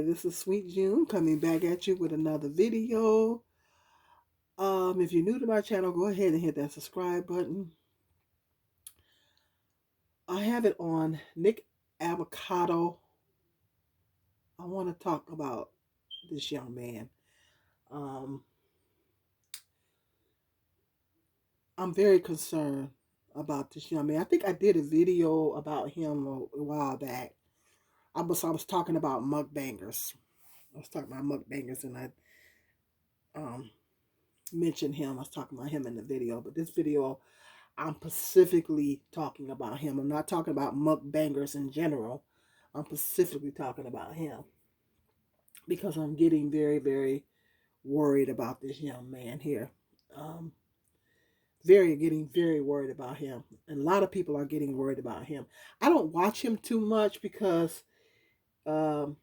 Hi, this is Sweet June coming back at you with another video. If you're new to my channel, go ahead and hit that subscribe button. I have it on Nick Avocado. I want to talk about this young man. Um, I'm very concerned about this young man. I think I did a video about him a while back. I was talking about mukbangers. I was talking about mukbangers, and I um, mentioned him. I was talking about him in the video, but this video I'm specifically talking about him. I'm not talking about mukbangers in general. I'm specifically talking about him because I'm getting very, very worried about this young man here. Um, getting very worried about him. And a lot of people are getting worried about him. I don't watch him too much because um,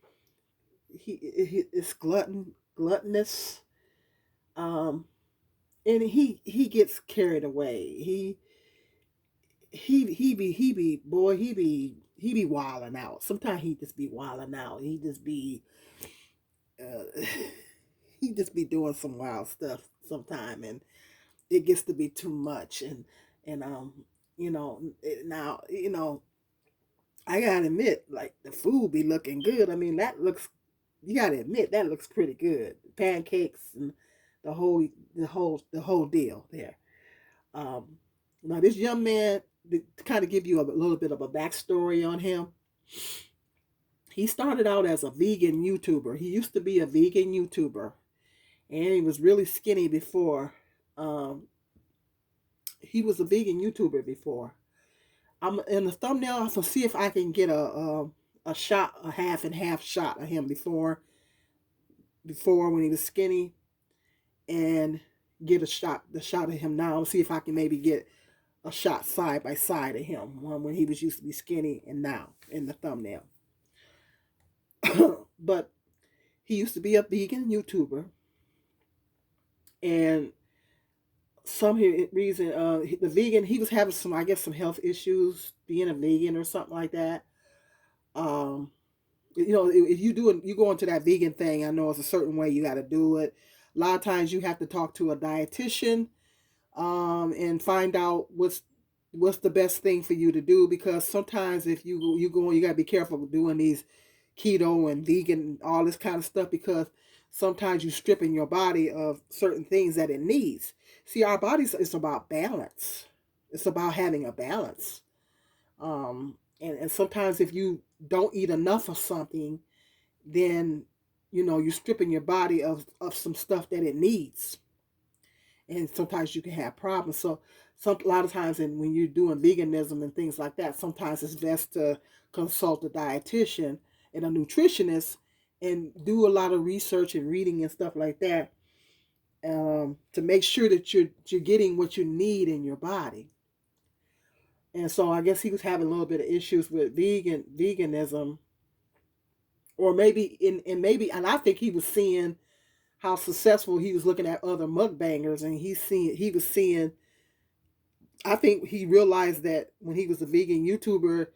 he is gluttonous, um, and he gets carried away. He be wilding out. Sometimes he just be wilding out. Uh, he just be doing some wild stuff sometime, and it gets to be too much. And now I gotta admit, like the food be looking good. I mean, that looks. You gotta admit that looks pretty good. Pancakes and the whole deal there. Um, Now this young man, to kind of give you a little bit of a backstory on him, he started out as a vegan YouTuber. He used to be a vegan YouTuber, and he was really skinny before. Um, he was a vegan YouTuber before. I'm in the thumbnail. I'm gonna see if I can get a shot, a half and half shot of him before when he was skinny, and get the shot of him now. See if I can maybe get a shot side by side of him when he was used to be skinny and now in the thumbnail. But he used to be a vegan YouTuber, and some reason the vegan he was having some, I guess, some health issues being a vegan or something like that. Um, if you go into that vegan thing, I know it's a certain way you got to do it. A lot of times you have to talk to a dietitian and find out what's the best thing for you to do, because sometimes if you go, you got to be careful doing these keto and vegan, all this kind of stuff, because sometimes you're stripping your body of certain things that it needs. See, our bodies, it's about balance. It's about having a balance. And sometimes if you don't eat enough of something, then you're stripping your body of some stuff that it needs, and sometimes you can have problems. So a lot of times, and when you're doing veganism and things like that, sometimes it's best to consult a dietitian and a nutritionist and do a lot of research and reading and stuff like that, to make sure that you're getting what you need in your body. And so I guess he was having a little bit of issues with veganism, or and I think he was seeing how successful he was looking at other mukbangers, and he was seeing. I think he realized that when he was a vegan YouTuber,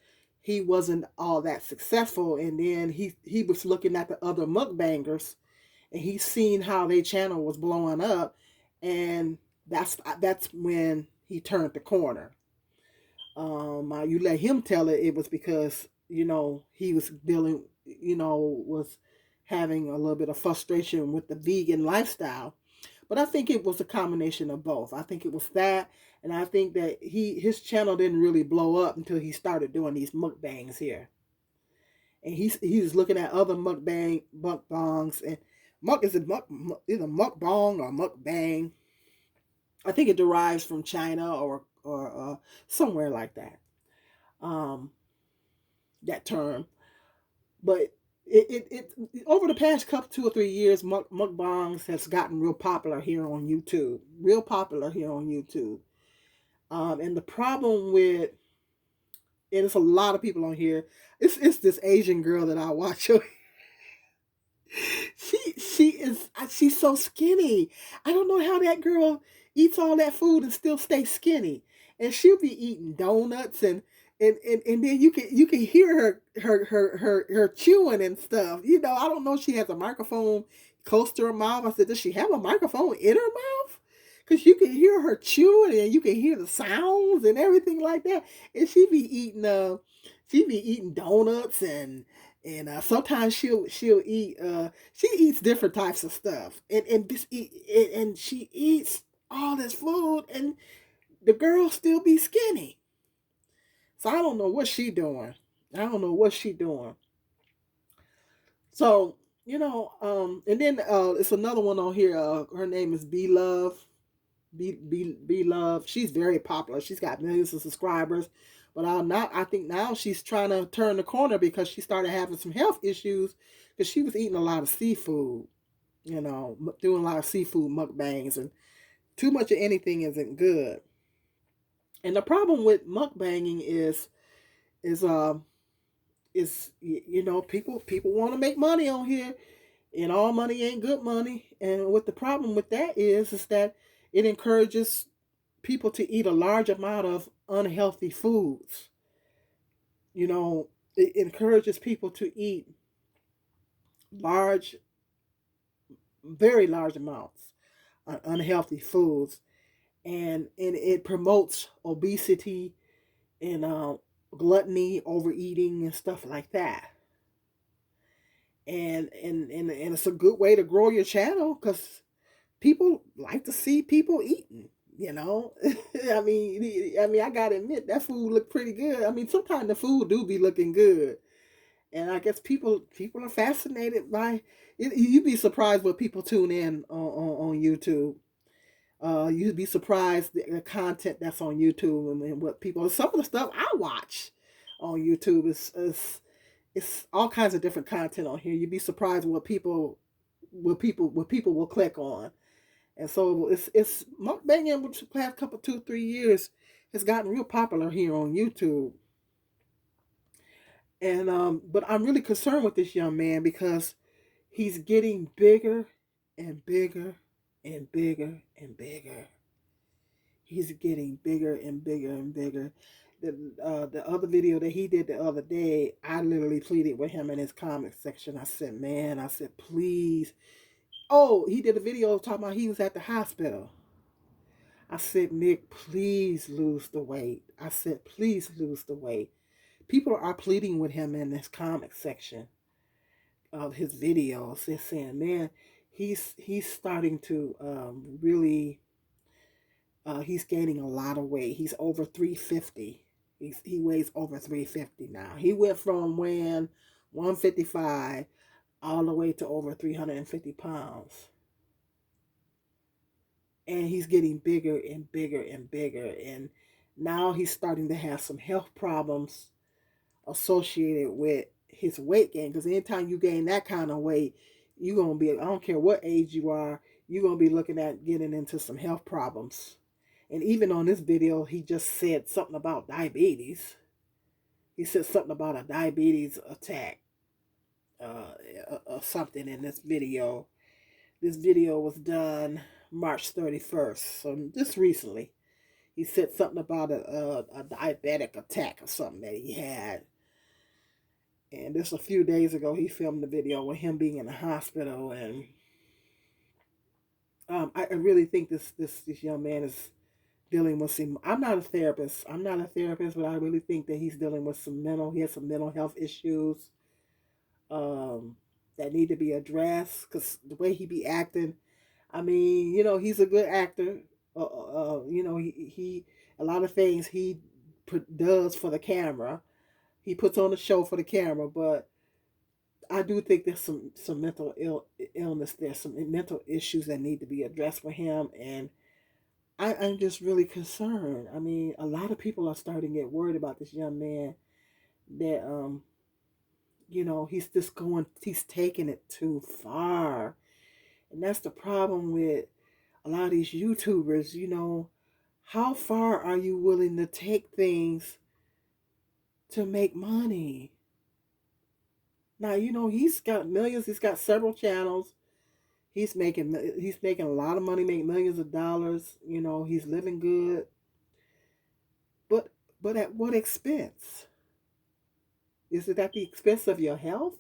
he wasn't all that successful, and then he was looking at the other mukbangers, and he's seen how their channel was blowing up, and that's when he turned the corner. You let him tell it. It was because he was dealing, was having a little bit of frustration with the vegan lifestyle. But I think it was a combination of both. I think it was that, and I think that his channel didn't really blow up until he started doing these mukbangs here. And he's looking at other mukbangs, and muk is it muk either mukbang or mukbang. I think it derives from China or somewhere like that. Um, that term, but over the past couple 2 or 3 years, mukbangs has gotten real popular here on YouTube. Real popular here on YouTube. And the problem with, and it's a lot of people on here. It's this Asian girl that I watch. She's so skinny. I don't know how that girl eats all that food and still stay skinny. And she'll be eating donuts, and and then you can hear her chewing and stuff. You know, I don't know if she has a microphone close to her mouth. I said, does she have a microphone in her mouth? Because you can hear her chewing and you can hear the sounds and everything like that. And she be eating donuts and sometimes she'll eat she eats different types of stuff and this eat and she eats all this food and the girl still be skinny. So I don't know what she doing. I don't know what she doing. So, and then it's another one on here. Her name is B Love. B Love. She's very popular. She's got millions of subscribers. But I think now she's trying to turn the corner because she started having some health issues because she was eating a lot of seafood, doing a lot of seafood mukbangs, and too much of anything isn't good. And the problem with mukbanging is people want to make money on here, and all money ain't good money. And what the problem with that is that it encourages people to eat a large amount of unhealthy foods. It encourages people to eat large, very large amounts of unhealthy foods, and it promotes obesity and gluttony, overeating, and stuff like that. And it's a good way to grow your channel because people like to see people eating. I gotta admit that food looked pretty good. I mean, sometimes the food do be looking good, and I guess people are fascinated by it. You'd be surprised what people tune in on YouTube. You'd be surprised the content that's on YouTube and what people. Some of the stuff I watch on YouTube is it's all kinds of different content on here. You'd be surprised what people will click on. And so it's mukbanging, which the past couple 2 3 years has gotten real popular here on YouTube. And but I'm really concerned with this young man because he's getting bigger and bigger and bigger and bigger. He's getting bigger and bigger and bigger. The other video that he did the other day, I literally pleaded with him in his comment section. I said, man, I said, please. Oh, he did a video talking about he was at the hospital. I said, Nick, please lose the weight. I said, please lose the weight. People are pleading with him in this comment section of his videos. They're saying, man, he's starting to really, he's gaining a lot of weight. He's over 350. He weighs over 350 now. He went from weighing 155 all the way to over 350 pounds. And he's getting bigger and bigger and bigger. And now he's starting to have some health problems associated with his weight gain. Because anytime you gain that kind of weight, you're going to be, I don't care what age you are, you're going to be looking at getting into some health problems. And even on this video, he just said something about diabetes. He said something about a diabetes attack or something in this video. This video was done March 31st, so just recently. He said something about a diabetic attack or something that he had. And just a few days ago, he filmed the video with him being in the hospital. And I really think this young man is dealing with some. I'm not a therapist. But I really think that he's dealing with he has some mental health issues that need to be addressed. Because the way he be acting, I mean, he's a good actor. He a lot of things he does for the camera. He puts on a show for the camera, but I do think there's some mental illness. There's some mental issues that need to be addressed for him, and I'm just really concerned. I mean, a lot of people are starting to get worried about this young man. That he's taking it too far, and that's the problem with a lot of these YouTubers. How far are you willing to take things to make money? Now, he's got millions. He's got several channels. He's making a lot of money, making millions of dollars. He's living good. But But at what expense? Is it at the expense of your health?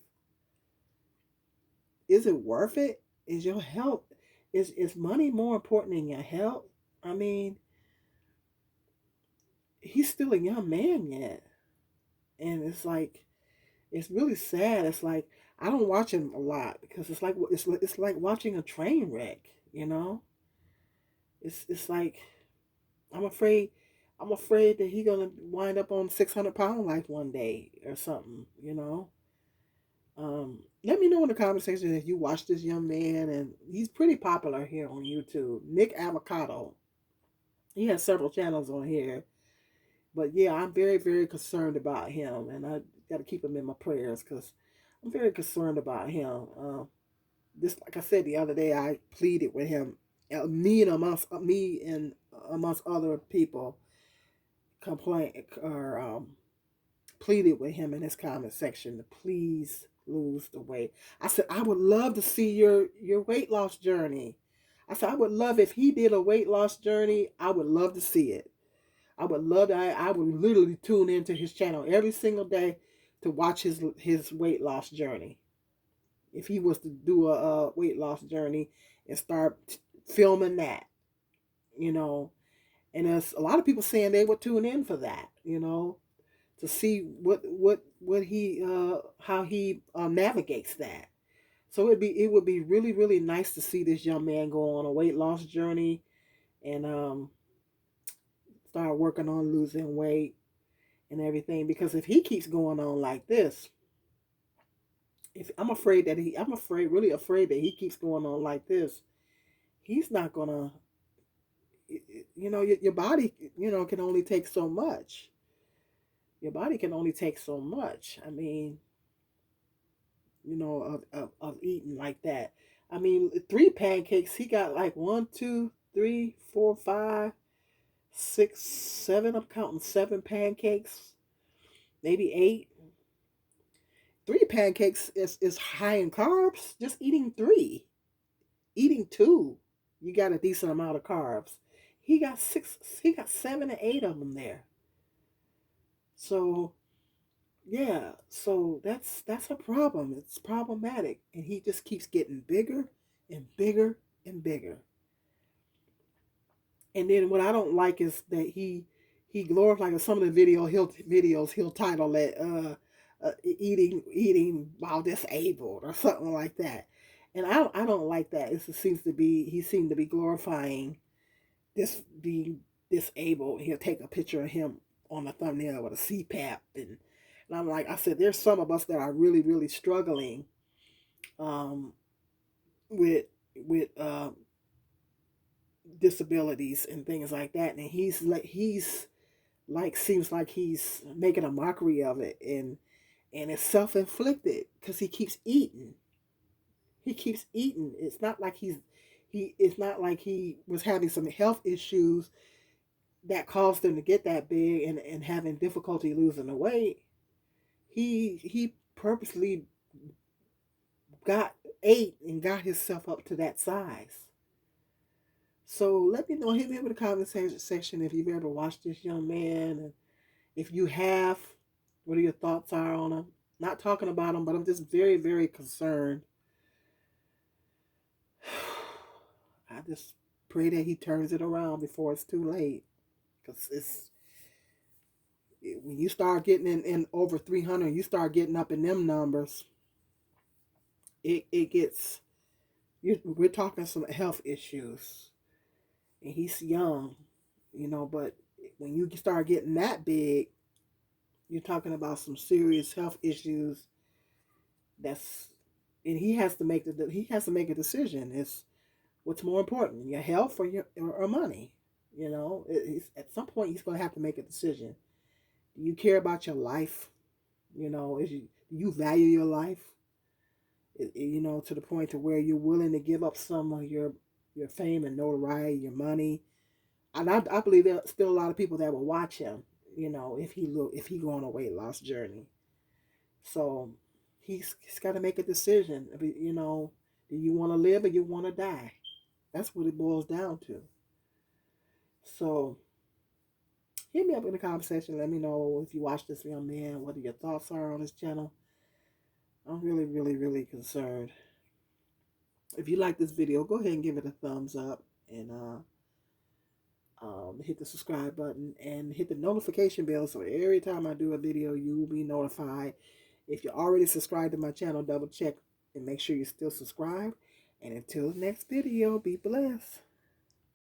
Is it worth it? Is your health, is money more important than your health? I mean, he's still a young man yet. And it's like, it's really sad. It's like I don't watch him a lot because it's like watching a train wreck, you know? It's like I'm afraid I'm afraid that he's gonna wind up on 600 pound life one day or something, you know? Let me know in the comment section if you watch this young man, and he's pretty popular here on YouTube. Nick Avocado. He has several channels on here. But yeah, I'm very, very concerned about him, and I got to keep him in my prayers because I'm very concerned about him. This, like I said the other day, I pleaded with him, me and amongst other people, complain or pleaded with him in his comment section to please lose the weight. I said I would love to see your weight loss journey. I said I would love if he did a weight loss journey. I would love to see it. I would love that. I would literally tune into his channel every single day to watch his weight loss journey. If he was to do a weight loss journey and start filming that, you know, and there's a lot of people saying they would tune in for that, you know, to see what he how he navigates that. So it would be really really nice to see this young man go on a weight loss journey and start working on losing weight and everything, because if he keeps going on like this, if I'm afraid, really afraid that he keeps going on like this, he's not gonna, you know, your body, you know, can only take so much. Your body can only take so much. I mean, you know, of eating like that. I mean, 3 pancakes, he got like 1, 2, 3, 4, 5, 6, 7. I'm counting 7 pancakes, maybe 8. 3 pancakes is high in carbs. Just eating 3, eating 2, you got a decent amount of carbs. He got 6. He got 7 or 8 of them there. So yeah, so that's a problem. It's problematic, and he just keeps getting bigger and bigger and bigger. And then what I don't like is that he glorifies, like some of the videos he'll title it eating while disabled or something like that. And I don't like that. It seems to be he seemed to be glorifying this being disabled. He'll take a picture of him on the thumbnail with a CPAP, and I'm like, I said, there's some of us that are really really struggling um, with with disabilities and things like that, and he's like seems like he's making a mockery of it, and it's self-inflicted because he keeps eating. He keeps eating. It's not like it's not like he was having some health issues that caused him to get that big and having difficulty losing the weight. He purposely got ate and got himself up to that size. So let me know, hit me up in the comment section if you've ever watched this young man, and if you have, what are your thoughts are on him? Not talking about him, but I'm just very, very concerned. I just pray that he turns it around before it's too late. Because when you start getting in over 300, you start getting up in them numbers, it gets, we're talking some health issues. And he's young, you know, but when you start getting that big, you're talking about some serious health issues. That's, and he has to make a decision. It's what's more important, your health or or money. You know, at some point he's going to have to make a decision. Do you care about your life? You know, do you value your life? You know, to the point to where you're willing to give up some of your fame and notoriety, your money. And I believe there's still a lot of people that will watch him. You know, if he go on a weight loss journey. So he's got to make a decision. You know, do you want to live or you want to die? That's what it boils down to. So hit me up in the comment section. Let me know if you watch this film, man, what your thoughts are on this channel. I'm really, really, really concerned. If you like this video, go ahead and give it a thumbs up, and hit the subscribe button and hit the notification bell so every time I do a video, you will be notified. If you're already subscribed to my channel, double check and make sure you're still subscribed. And until the next video, be blessed.